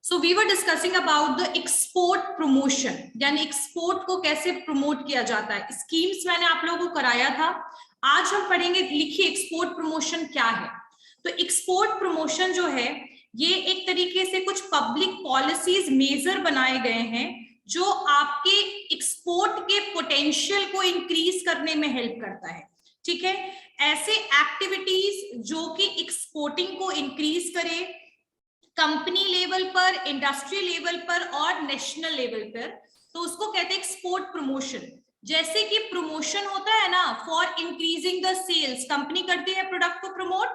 So we were discussing about the export promotion, यानी export को कैसे प्रमोट किया जाता है। स्कीम्स मैंने आप लोगों को कराया था। आज हम पढ़ेंगे, लिखिए एक्सपोर्ट प्रमोशन क्या है। तो एक्सपोर्ट प्रमोशन जो है ये एक तरीके से कुछ पब्लिक पॉलिसीज मेजर बनाए गए हैं जो आपके एक्सपोर्ट के पोटेंशियल को इंक्रीज करने में हेल्प करता है। ठीक है, ऐसे एक्टिविटीज जो कि एक्सपोर्टिंग को इंक्रीज करे कंपनी लेवल पर, इंडस्ट्री लेवल पर और नेशनल लेवल पर, तो उसको कहते हैं एक्सपोर्ट प्रमोशन। जैसे कि प्रमोशन होता है ना for increasing the sales, company करती है प्रोडक्ट को प्रमोट,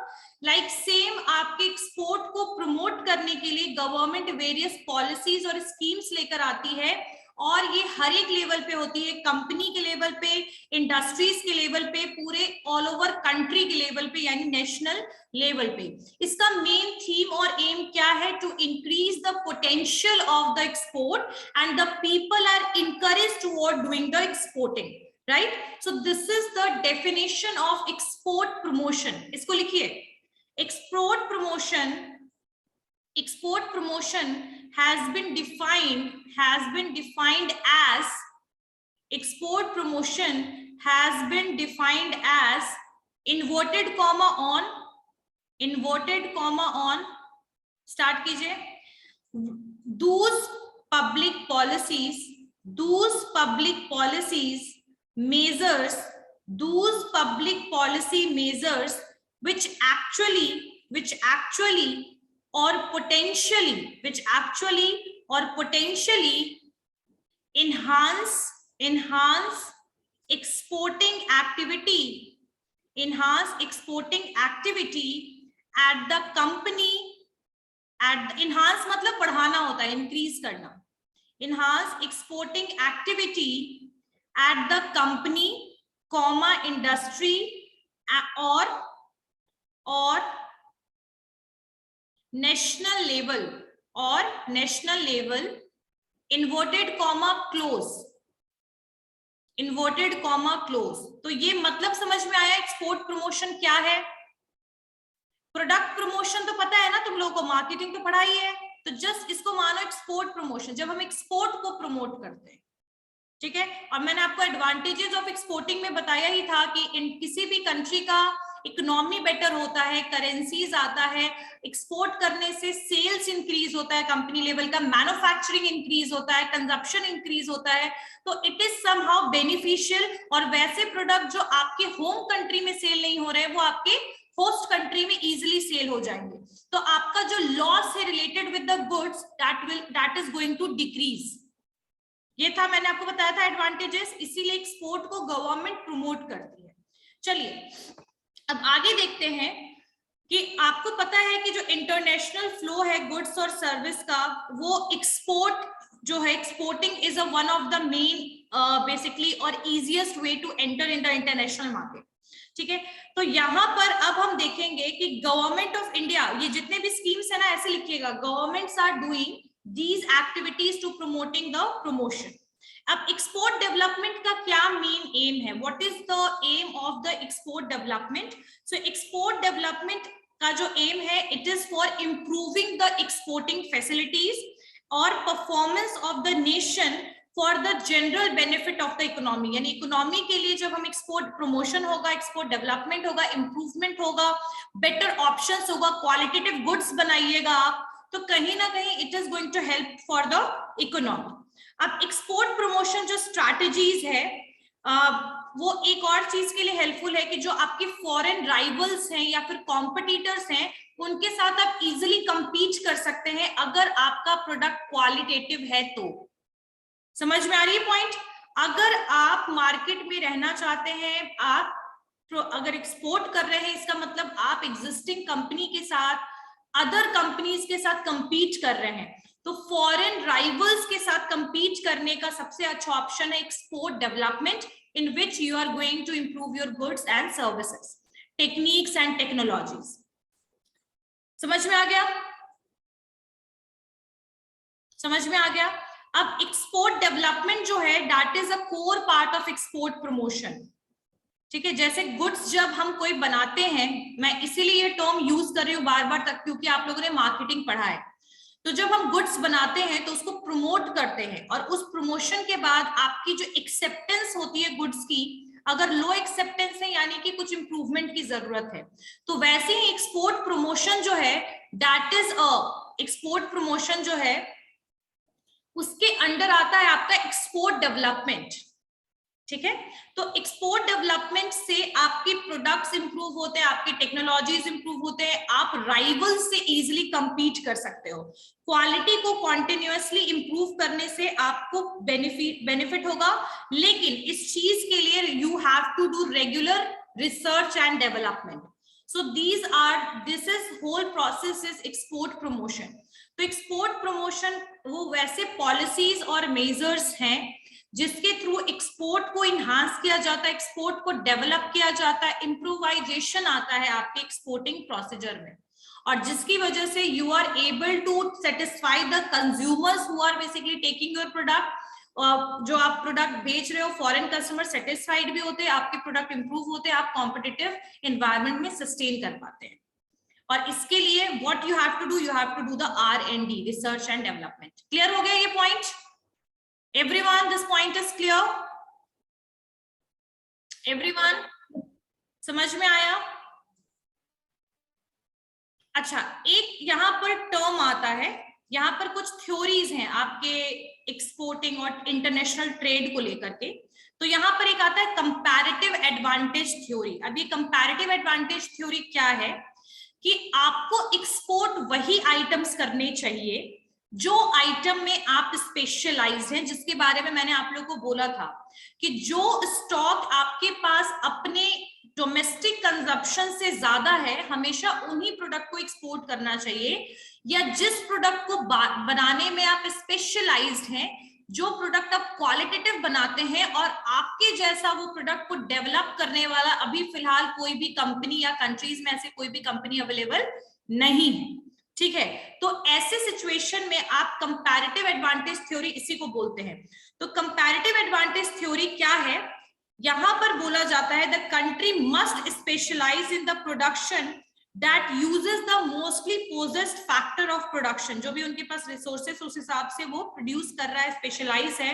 लाइक सेम आपके एक्सपोर्ट को प्रमोट करने के लिए गवर्नमेंट वेरियस पॉलिसीज और स्कीम्स लेकर आती है, और ये हर एक लेवल पे होती है, कंपनी के लेवल पे, इंडस्ट्रीज के लेवल पे, पूरे ऑल ओवर कंट्री के लेवल पे, यानी नेशनल लेवल पे। इसका मेन थीम और एम क्या है? To increase the potential of the export and the people are encouraged toward doing the exporting, right. So this is the definition of export promotion. इसको लिखिए, export promotion has been defined as export promotion has been defined as inverted comma on start कीजिए, those public policies measures which actually or potentially enhance exporting activity at the company, enhance मतलब बढ़ाना होता है, increase करना, enhance exporting activity at the company, industry or national level, inverted comma close। तो ये मतलब समझ में आया एक्सपोर्ट प्रमोशन क्या है। प्रोडक्ट प्रमोशन तो पता है ना तुम लोगों को, मार्केटिंग तो पढ़ा ही है, तो जस्ट इसको मानो एक्सपोर्ट प्रमोशन, जब हम एक्सपोर्ट को प्रमोट करते हैं। ठीक है, और मैंने आपको एडवांटेजेस ऑफ एक्सपोर्टिंग में बताया ही था कि किसी भी कंट्री का इकोनॉमी बेटर होता है, करेंसीज आता है, एक्सपोर्ट करने से सेल्स इंक्रीज होता है, कंपनी लेवल का मैन्युफैक्चरिंग इंक्रीज होता है, कंजप्शन इंक्रीज होता है, तो इट इज समहाउ बेनिफिशियल। और वैसे प्रोडक्ट जो आपके होम कंट्री में सेल नहीं हो रहे वो आपके होस्ट कंट्री में इजिली सेल हो जाएंगे, तो आपका जो लॉस है related with the goods that is going to decrease. ये था, मैंने आपको बताया था एडवांटेजेस, इसीलिए एक्सपोर्ट को गवर्नमेंट प्रमोट करती है। चलिए अब आगे देखते हैं कि आपको पता है कि जो इंटरनेशनल फ्लो है गुड्स और सर्विस का, वो एक्सपोर्ट जो है, exporting is one of the main basically और easiest way to enter in the international market. ठीक है, तो यहाँ पर अब हम देखेंगे कि गवर्नमेंट ऑफ इंडिया, ये जितने भी स्कीम्स है ना ऐसे लिखिएगा, governments are doing these activities to promoting the promotion। अब एक्सपोर्ट डेवलपमेंट का क्या मेन एम है? What is the aim of the export development? So export development का जो एम है, it is for improving the exporting facilities और performance of the nation for the general benefit of the economy. यानी economy के लिए जब हम export promotion होगा, एक्सपोर्ट डेवलपमेंट होगा, इंप्रूवमेंट होगा, बेटर ऑप्शंस होगा, क्वालिटेटिव गुड्स बनाइएगा आप, तो कहीं ना कहीं it is going to help for the economy. अब एक्सपोर्ट प्रमोशन जो स्ट्रैटेजीज है वो एक और चीज के लिए हेल्पफुल है कि जो आपके फॉरेन राइवल्स हैं या फिर कॉम्पिटिटर्स हैं उनके साथ आप इजिली compete कर सकते हैं अगर आपका प्रोडक्ट क्वालिटेटिव है तो। समझ में आ रही है पॉइंट? अगर आप मार्केट में रहना चाहते हैं, आप अगर एक्सपोर्ट कर रहे हैं, इसका मतलब आप एग्जिस्टिंग कंपनी के साथ, अदर कंपनीज के साथ compete कर रहे हैं, तो फॉरेन राइवल्स के साथ compete करने का सबसे अच्छा ऑप्शन है export development, in which you are going to improve your goods and services, techniques and technologies. समझ में आ गया? समझ में आ गया? अब एक्सपोर्ट डेवलपमेंट जो है that is a core part of export promotion. ठीक है, जैसे गुड्स जब हम कोई बनाते हैं, मैं इसीलिए ये टर्म यूज कर रही हूँ बार बार तक क्योंकि आप लोगों ने मार्केटिंग पढ़ा है, तो जब हम गुड्स बनाते हैं तो उसको प्रमोट करते हैं, और उस प्रमोशन के बाद आपकी जो एक्सेप्टेंस होती है गुड्स की, अगर लो एक्सेप्टेंस है यानी कि कुछ इंप्रूवमेंट की जरूरत है। तो वैसे ही एक्सपोर्ट प्रमोशन जो है, दैट इज एक्सपोर्ट प्रमोशन जो है उसके अंडर आता है आपका एक्सपोर्ट डेवलपमेंट। ठीक है, तो एक्सपोर्ट डेवलपमेंट से आपके प्रोडक्ट्स इंप्रूव होते हैं, आपकी टेक्नोलॉजीज इंप्रूव होते हैं, आप राइवल से इजीली compete कर सकते हो। क्वालिटी को कॉन्टिन्यूअसली इंप्रूव करने से आपको बेनिफिट होगा, लेकिन इस चीज के लिए you have to do regular research and development. So this is whole process is export promotion. तो एक्सपोर्ट प्रमोशन वो वैसे पॉलिसीज और मेजर्स हैं जिसके थ्रू एक्सपोर्ट को इन्हांस किया जाता है, एक्सपोर्ट को डेवलप किया जाता है, इम्प्रूवाइजेशन आता है आपके एक्सपोर्टिंग प्रोसीजर में, और जिसकी वजह से you are able to satisfy the consumers who are basically taking your product. जो आप प्रोडक्ट बेच रहे हो, फॉरेन कस्टमर सेटिस्फाइड भी होते हैं, आपके प्रोडक्ट इंप्रूव होते हैं, आप कॉम्पिटिटिव एनवायरमेंट में सस्टेन कर पाते हैं। और इसके लिए what you have to do the R&D, research and development. Clear हो गया ये point? Everyone, this point is clear? Everyone, समझ में आया? अच्छा, एक यहाँ पर टर्म आता है, यहाँ पर कुछ थ्योरीज हैं आपके एक्सपोर्टिंग और इंटरनेशनल ट्रेड को लेकर के। तो यहाँ पर एक आता है कंपैरेटिव एडवांटेज थ्योरी। अब ये कंपैरेटिव एडवांटेज थ्योरी क्या है कि आपको एक्सपोर्ट वही आइटम्स करने चाहिए जो आइटम में आप स्पेशलाइज हैं, जिसके बारे में मैंने आप लोगों को बोला था कि जो स्टॉक आपके पास अपने डोमेस्टिक कंजप्शन से ज्यादा है, हमेशा उन्हीं प्रोडक्ट को एक्सपोर्ट करना चाहिए, या जिस प्रोडक्ट को बनाने में आप स्पेशलाइज्ड हैं, जो प्रोडक्ट आप क्वालिटेटिव बनाते हैं और आपके जैसा वो प्रोडक्ट को डेवलप करने वाला अभी फिलहाल कोई भी कंपनी या कंट्रीज में ऐसे कोई भी कंपनी अवेलेबल नहीं है। ठीक है, तो ऐसे सिचुएशन में आप कंपैरेटिव एडवांटेज थ्योरी इसी को बोलते हैं। तो कंपैरेटिव एडवांटेज थ्योरी क्या है? यहां पर बोला जाता है the country must specialise in the production that uses the mostly possessed factor of production. जो भी उनके पास रिसोर्सेस उस हिसाब से वो प्रोड्यूस कर रहा है, स्पेशलाइज है।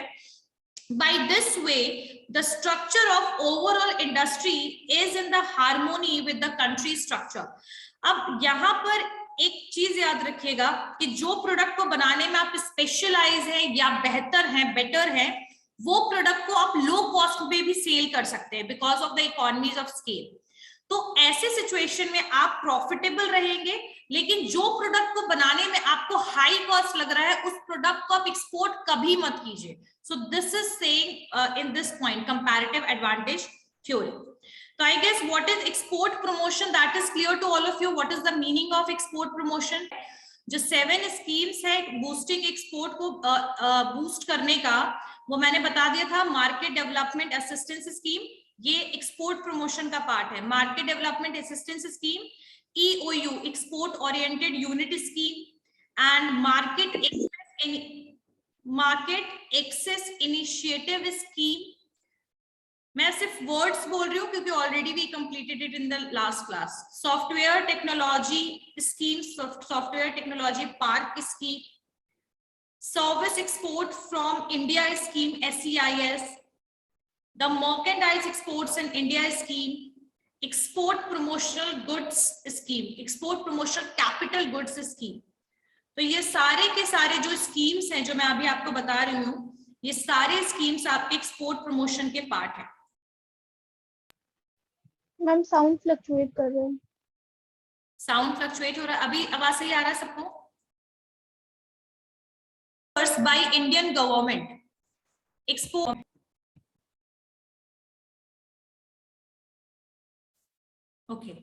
By this way, the structure of overall industry is in the harmony with the country structure. अब यहाँ पर एक चीज याद रखिएगा कि जो प्रोडक्ट को बनाने में आप स्पेशलाइज हैं या बेहतर हैं, बेटर हैं, वो प्रोडक्ट को आप लो कॉस्ट पे भी सेल कर सकते हैं because of the economies of scale. तो ऐसे सिचुएशन में आप प्रॉफिटेबल रहेंगे, लेकिन जो प्रोडक्ट को बनाने में आपको हाई कॉस्ट लग रहा है, उस प्रोडक्ट को आप एक्सपोर्ट कभी मत कीजिए। सो this is saying in this point comparative advantage theory. So I guess what is export promotion, that is clear to all of you. What is the meaning of export promotion? जो 7 schemes है boosting export को boost करने का, वो मैंने बता दिया था। मार्केट डेवलपमेंट असिस्टेंस स्कीम, ये एक्सपोर्ट प्रमोशन का पार्ट है। Market development assistance scheme, EOU export oriented unit scheme, and market access initiative scheme. मैं सिर्फ वर्ड्स बोल रही हूँ क्योंकि already we completed it in the last class. Software technology scheme, software technology park scheme, service export from India scheme SEIS, the merchandise exports in India scheme, export promotional goods scheme, export promotional capital goods scheme. तो ये सारे के सारे जो schemes हैं जो मैं अभी आपको बता रही हूँ, ये सारे स्कीम्स आपके एक्सपोर्ट प्रमोशन के पार्ट है। मैम साउंड फ्लक्चुएट कर रहे हैं। साउंड फ्लक्चुएट हो रहा है? अभी आवाज सही आ रहा है सबको? First by Indian government export okay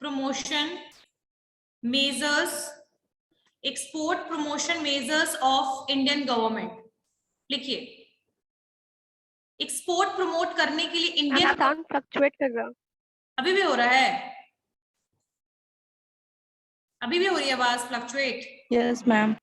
promotion measures, export promotion measures of Indian government. लिखिए, एक्सपोर्ट प्रमोट करने के लिए इंडियन साउंड फ्लक्चुएट कर रहा है। अभी भी हो रहा है? अभी भी हो रही है आवाज फ्लक्चुएट? Yes ma'am.